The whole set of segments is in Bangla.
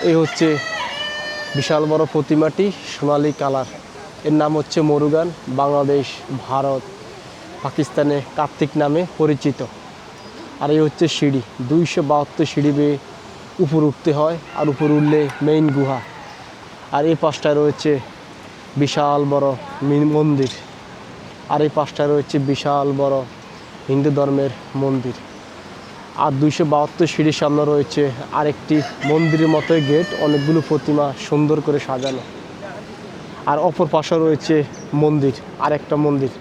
এই হচ্ছে বিশাল বড় প্রতিমাটি, সোনালী কালার। এর নাম হচ্ছে মুরুগান। বাংলাদেশ, ভারত, পাকিস্তানে কার্তিক নামে পরিচিত। আর এই হচ্ছে সিঁড়ি, 272 সিঁড়ি বেয়ে উপর উঠতে হয়। আর উপর উঠলে মেইন গুহা। আর এই পাশটায় রয়েছে বিশাল বড় মন্দির। আর এই পাশটায় রয়েছে বিশাল বড় হিন্দু ধর্মের মন্দির। আর 272 সিঁড়ির সামনে রয়েছে আরেকটি মন্দিরের মতোই গেট, অনেকগুলো প্রতিমা সুন্দর করে সাজানো। আর অপর পাশে রয়েছে মন্দির, আরেকটা মন্দির।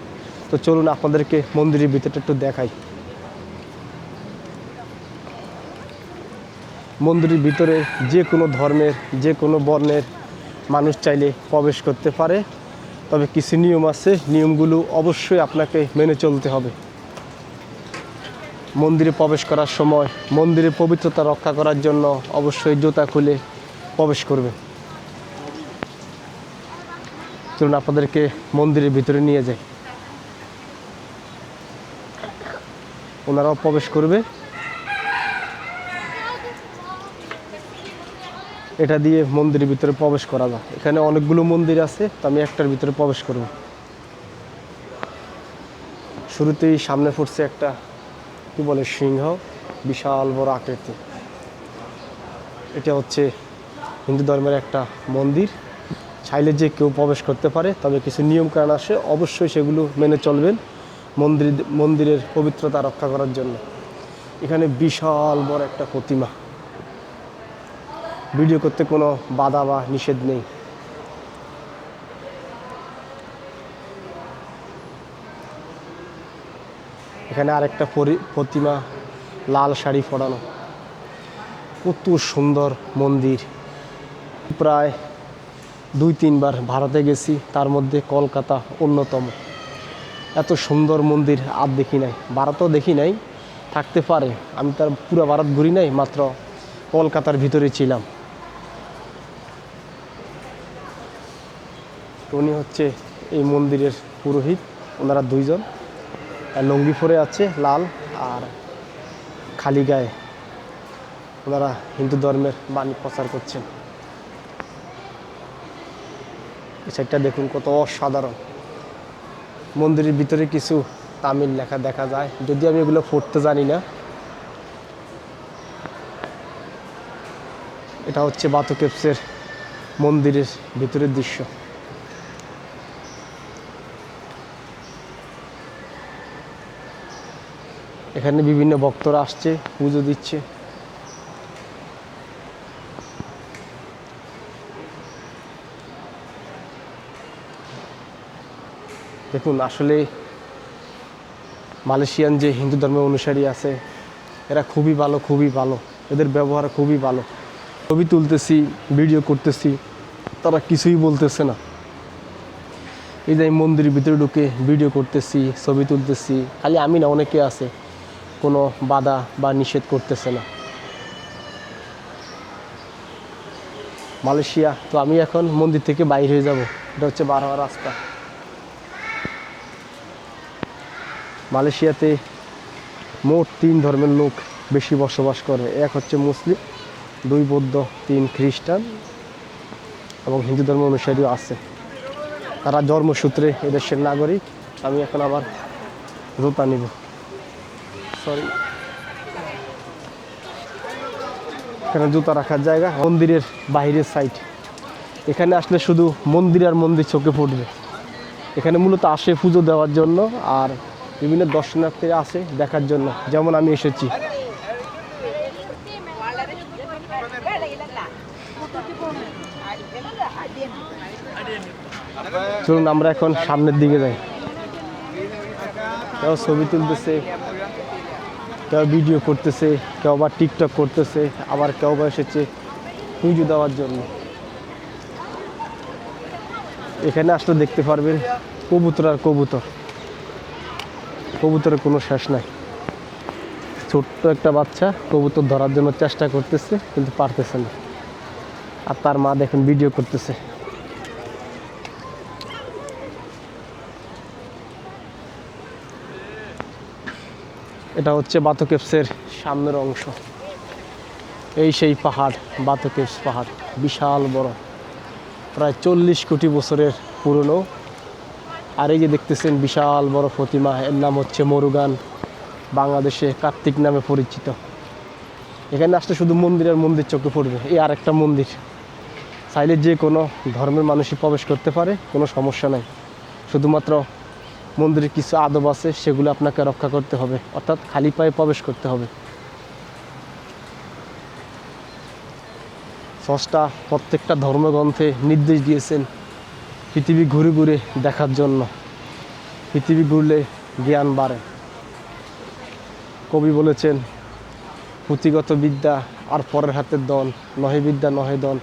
তো চলুন আপনাদেরকে মন্দিরের ভিতরটা একটু দেখাই। মন্দিরের ভিতরে যে কোনো ধর্মের, যে কোনো বর্ণের মানুষ চাইলে প্রবেশ করতে পারে। তবে কিছু নিয়ম আছে, নিয়মগুলো অবশ্যই আপনাকে মেনে চলতে হবে। মন্দিরে প্রবেশ করার সময় মন্দিরের পবিত্রতা রক্ষা করার জন্য অবশ্যই জুতা খুলে প্রবেশ করবেন। চলুন আপনাদেরকে মন্দিরের ভিতরে নিয়ে যাই। ওনারাও প্রবেশ করবে। এটা দিয়ে মন্দিরের ভিতরে প্রবেশ করা যায়। এখানে অনেকগুলো মন্দির আছে, তো আমি একটার ভিতরে প্রবেশ করব। শুরুতেই সামনে পড়ছে একটা কি বলে সিংহ, বিশাল বড় আকৃতি। এটা হচ্ছে হিন্দু ধর্মের একটা মন্দির। চাইলে যে কেউ প্রবেশ করতে পারে, তবে কিছু নিয়মকানুন আসে, অবশ্যই সেগুলো মেনে চলবেন মন্দিরের পবিত্রতা রক্ষা করার জন্য। এখানে বিশাল বড় একটা প্রতিমা। ভিডিও করতে কোনো বাধা বা নিষেধ নেই। এখানে আরেকটা প্রতিমা, লাল শাড়ি পরানো। কত সুন্দর মন্দির। প্রায় 2-3 বার ভারতে গেছি, তার মধ্যে কলকাতা অন্যতম। এত সুন্দর মন্দির আর দেখি নাই, ভারতেও দেখি নাই, থাকতে পারে। আমি তার পুরো ভারত ঘুরি নাই, মাত্র কলকাতার ভিতরে ছিলাম। উনি হচ্ছে এই মন্দিরের পুরোহিত। ওনারা 2 জন, লুঙ্গি পরে আছে লাল, আর খালি গায়ে ওনারা হিন্দু ধর্মের বাণী প্রচার করছেন। এই সাইডটা দেখুন কত অসাধারণ। মন্দিরের ভিতরে কিছু তামিল লেখা দেখা যায়, যদি আমি এগুলো পড়তে জানি না। এটা হচ্ছে বাথু কেভসের মন্দিরের ভিতরের দৃশ্য। এখানে বিভিন্ন ভক্তরা আসছে, পুজো দিচ্ছে। দেখুন, আসলে মালয়েশিয়ান যে হিন্দু ধর্মের অনুসারী আছে, এরা খুবই ভালো, খুবই ভালো। এদের ব্যবহার খুবই ভালো। ছবি তুলতেছি, ভিডিও করতেছি, তারা কিছুই বলতেছে না। এই যে মন্দিরের ভিতরে ঢুকে ভিডিও করতেছি, ছবি তুলতেছি, খালি আমি না, অনেকে আছে, কোনো বাধা বা নিষেধ করতেছে না। মালয়েশিয়া। তো আমি এখন মন্দির থেকে বাইরে হয়ে যাব। এটা হচ্ছে বার হওয়ার রাস্তা। মালয়েশিয়াতে মোট 3 ধর্মের লোক বেশি বসবাস করে। এক হচ্ছে মুসলিম, 2 বৌদ্ধ, 3 খ্রিস্টান এবং হিন্দু ধর্ম অনুসারীও আছে। তারা জন্মসূত্রে এদেশের নাগরিক। আমি এখন আবার জুতা নিব, সরি। এখানে জুতা রাখার জায়গা, মন্দিরের বাইরের সাইড। এখানে আসলে শুধু মন্দির আর মন্দির চোখে পড়বে। এখানে মূলত আসে পুজো দেওয়ার জন্য, আর বিভিন্ন দর্শনার্থীরা আসে দেখার জন্য, যেমন আমি এসেছি। চলুন আমরা এখন সামনের দিকে যাই। কেউ ছবি তুলতেছে, কেউ ভিডিও করতেছে, কেউ আবার টিকটক করতেছে, আবার কেউ বা এসেছে পুজো দেওয়ার জন্য। এখানে আসলে দেখতে পারবেন কবুতর আর কবুতর। কবুতরের কোনো শেষ নাই। ছোট্ট একটা বাচ্চা কবুতর ধরার জন্য চেষ্টা করতেছে, কিন্তু পারতেছে না। আর তার মা দেখেন ভিডিও করতেছে। এটা হচ্ছে বাথু কেভসের সামনের অংশ। এই সেই পাহাড়, বাতকেশ পাহাড়, বিশাল বড়, প্রায় 40 কোটি বছরের পুরনো। আর এই যে দেখতেছেন বিশাল বড় প্রতিমা, এর নাম হচ্ছে মরুগান, বাংলাদেশে কার্তিক নামে পরিচিত। এখানে আসলে শুধু মন্দির আর মন্দির চোখে পড়বে। এই আর একটা মন্দির, চাইলে যে কোনো ধর্মের মানুষই প্রবেশ করতে পারে, কোনো সমস্যা নাই। শুধুমাত্র মন্দিরের কিছু আদব আছে, সেগুলো আপনাকে রক্ষা করতে হবে, অর্থাৎ খালি পায়ে প্রবেশ করতে হবে। স্রষ্টা প্রত্যেকটা ধর্মগ্রন্থে নির্দেশ দিয়েছেন পৃথিবী ঘুরে ঘুরে দেখার জন্য। পৃথিবী ঘুরলে জ্ঞান বাড়ে। কবি বলেছেন, পুঁথিগত বিদ্যা আর পরের হাতের দন, নহে বিদ্যা নহে দন,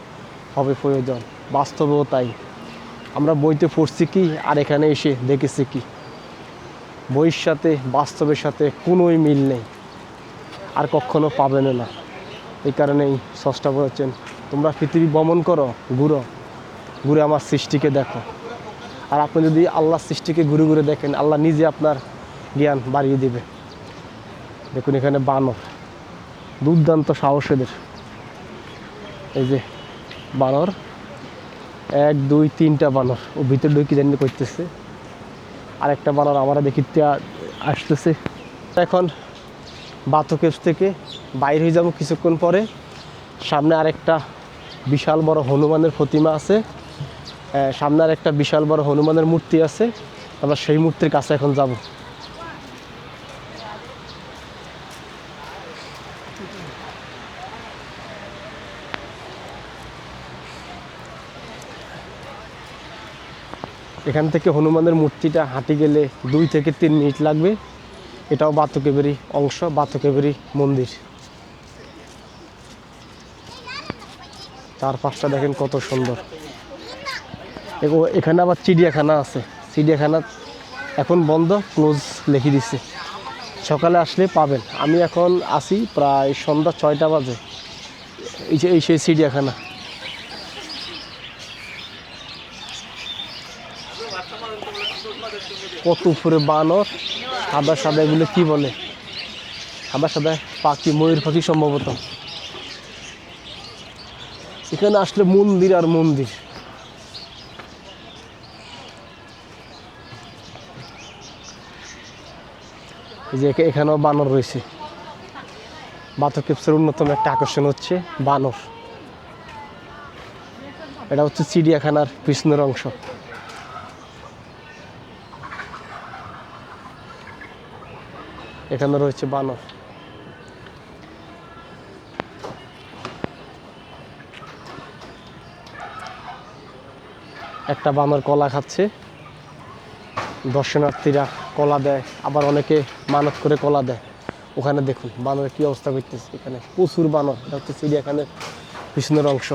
হবে প্রয়োজন। বাস্তবেও তাই। আমরা বইতে পড়ছি কি, আর এখানে এসে দেখেছি কি, বইয়ের সাথে বাস্তবের সাথে কোনোই মিল নেই, আর কখনো পাবেন না। এই কারণেই স্রষ্টা বলেছেন, তোমরা পৃথিবী ভ্রমণ করো, ঘুরো, ঘুরে আমার সৃষ্টিকে দেখো। আর আপনি যদি আল্লাহর সৃষ্টিকে ঘুরে ঘুরে দেখেন, আল্লাহ নিজে আপনার জ্ঞান বাড়িয়ে দেবে। দেখুন এখানে বানর, দুর্দান্ত সাহস এদের। এই যে বানর, 1 2 3টা বানর, ও ভিতর ঢুকে জানি করতেছে। আর একটা বানর আমরা দেখিতে আসতেছে। এখন বাতকেশ থেকে বাইরে হয়ে যাবো কিছুক্ষণ পরে। সামনে আরেকটা বিশাল বড় হনুমানের প্রতিমা আছে, সামনে আরেকটা বিশাল বড় হনুমানের মূর্তি আছে। আমরা সেই মূর্তির কাছে এখন যাব। এখান থেকে হনুমানের মূর্তিটা হাঁটি গেলে 2 থেকে 3 মিনিট লাগবে। এটাও বাতকেবেরই অংশ, বাতকেবেরই মন্দির। চারপাশটা দেখেন কত সুন্দর। এখানে আবার চিড়িয়াখানা আছে। চিড়িয়াখানা এখন বন্ধ, ক্লোজ লিখে দিচ্ছে। সকালে আসলে পাবেন। আমি এখন আসি প্রায় সন্ধ্যা 6টা বাজে। এই সেই চিড়িয়াখানা। কত উপরে বানর, সাদা সাদা, এগুলো কি বলে, সাদা সাদা পাখি, ময়ূর পাখি সম্ভবত। এখানে আসলে মন্দির আর মন্দির। এই যে এখানেও বানর রয়েছে। বাতকেশ্বরের অন্যতম একটা আকর্ষণ হচ্ছে বানর। এটা হচ্ছে চিড়িয়াখানার পিছনের অংশ। এখানে রয়েছে বানর। একটা বানর কলা খাচ্ছে। দর্শনার্থীরা কলা দেয়, আবার অনেকে মানত করে কলা দেয়। ওখানে দেখুন বানরের কী অবস্থা করতেছে। এখানে প্রচুর বানর। এটা হচ্ছে চিড়িয়াখানার পিছনের অংশ।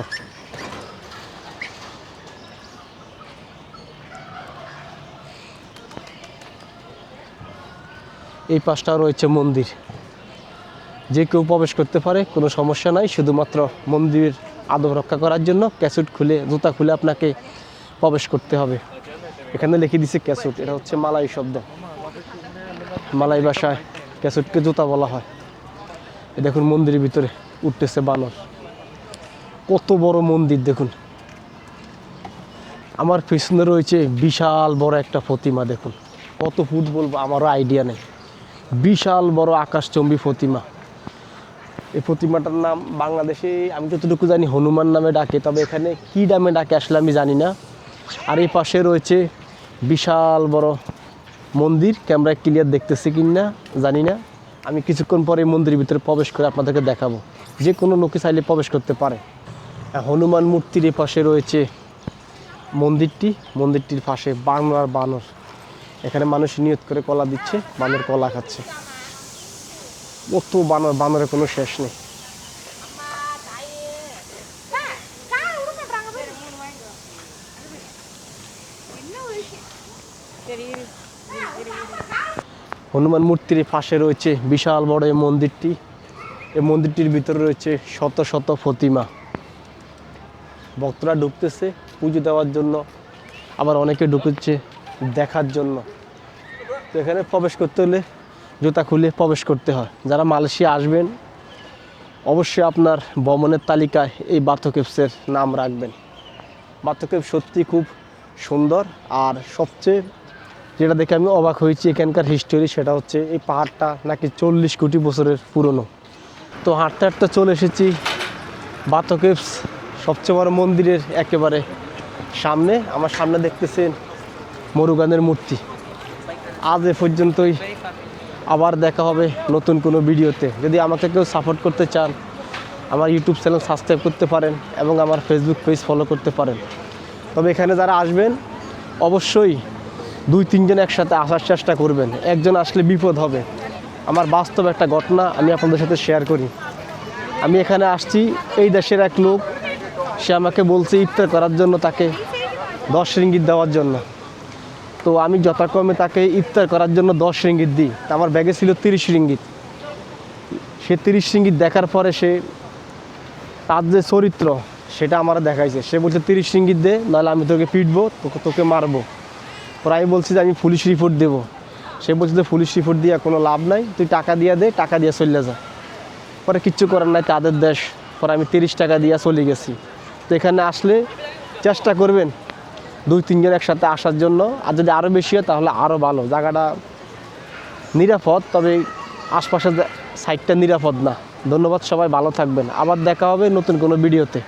এই পাশটাও রয়েছে মন্দির। যে কেউ প্রবেশ করতে পারে, কোনো সমস্যা নাই। শুধুমাত্র মন্দিরের আদব রক্ষা করার জন্য ক্যাসেট খুলে, জুতা খুলে আপনাকে প্রবেশ করতে হবে। এখানে লিখে দিছে ক্যাসুট। এটা হচ্ছে মালাই শব্দ। মালাই ভাষায় ক্যাসুটকে জুতা বলা হয়। দেখুন মন্দিরের ভিতরে উঠতেছে বানর। কত বড় মন্দির দেখুন। আমার পিছনে রয়েছে বিশাল বড় একটা প্রতিমা। দেখুন কত ফুট বলবো আমারও আইডিয়া নেই। বিশাল বড় আকাশচম্বী প্রতিমা। এই প্রতিমাটার নাম বাংলাদেশে আমি যতটুকু জানি হনুমান নামে ডাকে, তবে এখানে কী নামে ডাকে আসলে আমি জানি না। আর এই পাশে রয়েছে বিশাল বড় মন্দির। ক্যামেরায় ক্লিয়ার দেখতেছি কিনা জানি না। আমি কিছুক্ষণ পরে মন্দিরের ভিতরে প্রবেশ করে আপনাদেরকে দেখাবো। যে কোনো লোকে চাইলে প্রবেশ করতে পারে। হনুমান মূর্তির এ পাশে রয়েছে মন্দিরটি। মন্দিরটির পাশে বানর আর বানর। এখানে মানুষ নিয়ত করে কলা দিচ্ছে, বানর কলা খাচ্ছে। কত বানর, বানরের কোনো শেষ নেই। হনুমান মূর্তির পাশে রয়েছে বিশাল বড় এই মন্দিরটি। এই মন্দিরটির ভিতরে রয়েছে শত শত প্রতিমা। ভক্তরা ঢুকতেছে পুজো দেওয়ার জন্য, আবার অনেকে ঢুকছে দেখার জন্য। তো এখানে প্রবেশ করতে হলে জুতা খুলে প্রবেশ করতে হয়। যারা মালয়েশিয়া আসবেন অবশ্যই আপনার ভ্রমণের তালিকায় এই বাথো কেভসের নাম রাখবেন। বাথো কেভ সত্যি খুব সুন্দর। আর সবচেয়ে যেটা দেখে আমি অবাক হয়েছি এখানকার হিস্টোরি, সেটা হচ্ছে এই পাহাড়টা নাকি 40 কোটি বছরের পুরনো। তো হাঁটতে হাঁটতে চলে এসেছি বাথো কেভস সবচেয়ে বড় মন্দিরের একেবারে সামনে। আমার সামনে দেখতেছেন মুরুগানের মূর্তি। আজ এ পর্যন্তই, আবার দেখা হবে নতুন কোনো ভিডিওতে। যদি আমাকে কেউ সাপোর্ট করতে চান, আমার ইউটিউব চ্যানেল সাবস্ক্রাইব করতে পারেন এবং আমার ফেসবুক পেজ ফলো করতে পারেন। তবে এখানে যারা আসবেন অবশ্যই 2-3 জন একসাথে আসার চেষ্টা করবেন, একজন আসলে বিপদ হবে। আমার বাস্তব একটা ঘটনা আমি আপনাদের সাথে শেয়ার করি। আমি এখানে আসছি, এই দেশের এক লোক, সে আমাকে বলছে ইফতার করার জন্য তাকে 10 রিঙ্গিত দেওয়ার জন্য। তো আমি যথাক্রমে তাকে ইফতার করার জন্য 10 রিঙ্গিত দিই। তা আমার ব্যাগে ছিল 30 রিঙ্গিত। সে 30 রিঙ্গিত দেখার পরে সে তার যে চরিত্র সেটা আমার দেখাইছে। সে বলছে 30 রিঙ্গিত দে, নাহলে আমি তোকে পিটবো, তোকে মারবো। পরে আমি বলছি যে আমি পুলিশ রিপোর্ট দেবো। সে বলছে যে পুলিশ রিপোর্ট দিয়ে কোনো লাভ নাই, তুই টাকা দিয়ে দে, টাকা দিয়ে চলে যা। পরে কিচ্ছু করার নাই, তাদের দেশ। পরে আমি 30 টাকা দিয়ে চলে গেছি। তো এখানে আসলে চেষ্টা করবেন 2-3 জন একসাথে আসার জন্য। আর যদি আরও বেশি হয় তাহলে আরও ভালো। জায়গাটা নিরাপদ, তবে আশপাশের সাইডটা নিরাপদ না। ধন্যবাদ, সবাই ভালো থাকবেন। আবার দেখা হবে নতুন কোনো ভিডিওতে।